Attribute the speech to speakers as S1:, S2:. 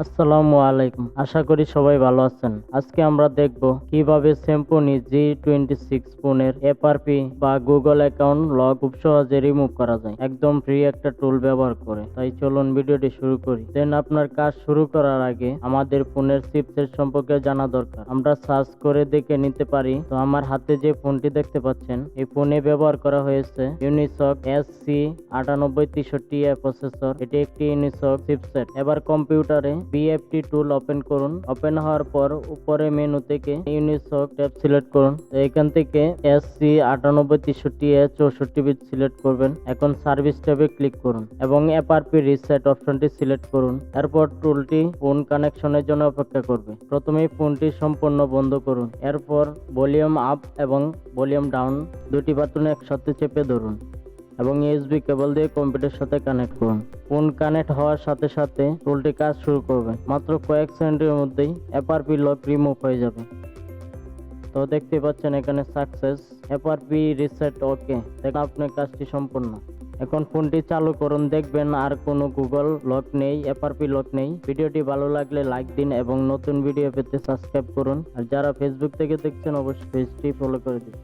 S1: আসসালামু আলাইকুম, আশা করি সবাই ভালো আছেন। আজকে আমরা দেখব কিভাবে সিম্ফনি G26 ফোনের এফআরপি বা গুগল অ্যাকাউন্ট লক খুব সহজে রিমুভ করা যায়, একদম ফ্রি একটা টুল ব্যবহার করে। তাই চলুন ভিডিওটি শুরু করি। দেন আপনার কাজ শুরু করার আগে আমাদের ফোনের চিপসেট সম্পর্কে জানা দরকার। আমরা সার্চ করে দেখে নিতে পারি। তো আমার হাতে যে ফোনটি দেখতে পাচ্ছেন, এই ফোনে ব্যবহার করা হয়েছে ইউনিসক SC9863A প্রসেসর। এটি একটি ইউনিসক চিপসেট। এবার কম্পিউটারে বিএফটি টুল ওপেন করুন। ওপেন হওয়ার পর উপরে মেনু থেকে ইউনিসক ট্যাব সিলেক্ট করুন। তো এখান থেকে SC9863A 64 বিট সিলেক্ট করবেন। এখন সার্ভিস ট্যাবে ক্লিক করুন এবং এফআরপি রিসেট অপশনটি সিলেক্ট করুন। এরপর টুলটি ফোন কানেকশনের জন্য অপেক্ষা করবে। প্রথমেই ফোনটি সম্পূর্ণ বন্ধ করুন। এরপর ভলিউম আপ এবং ভলিউম ডাউন দুটি বাটন একসাথে চেপে ধরুন এবং ইউএসবি কেবল দিয়ে কম্পিউটারের সাথে কানেক্ট করুন। ফোন কানেক্ট হওয়ার সাথে সাথে টুলটি কাজ শুরু করবে। মাত্র কয়েক সেকেন্ডের মধ্যেই এফআরপি লক রিমুভ হয়ে যাবে। তো দেখতে পাচ্ছেন এখানে সাকসেস, এফআরপি রিসেট ওকে। দেখুন আপনার কাজটি সম্পূর্ণ। এখন ফোনটি চালু করুন, দেখবেন আর কোনো গুগল লক নেই, এফআরপি লক নেই। ভিডিওটি ভালো লাগলে লাইক দিন এবং নতুন ভিডিও পেতে সাবস্ক্রাইব করুন। আর যারা ফেসবুক থেকে দেখছেন অবশ্যই পেজটি ফলো করে দিন।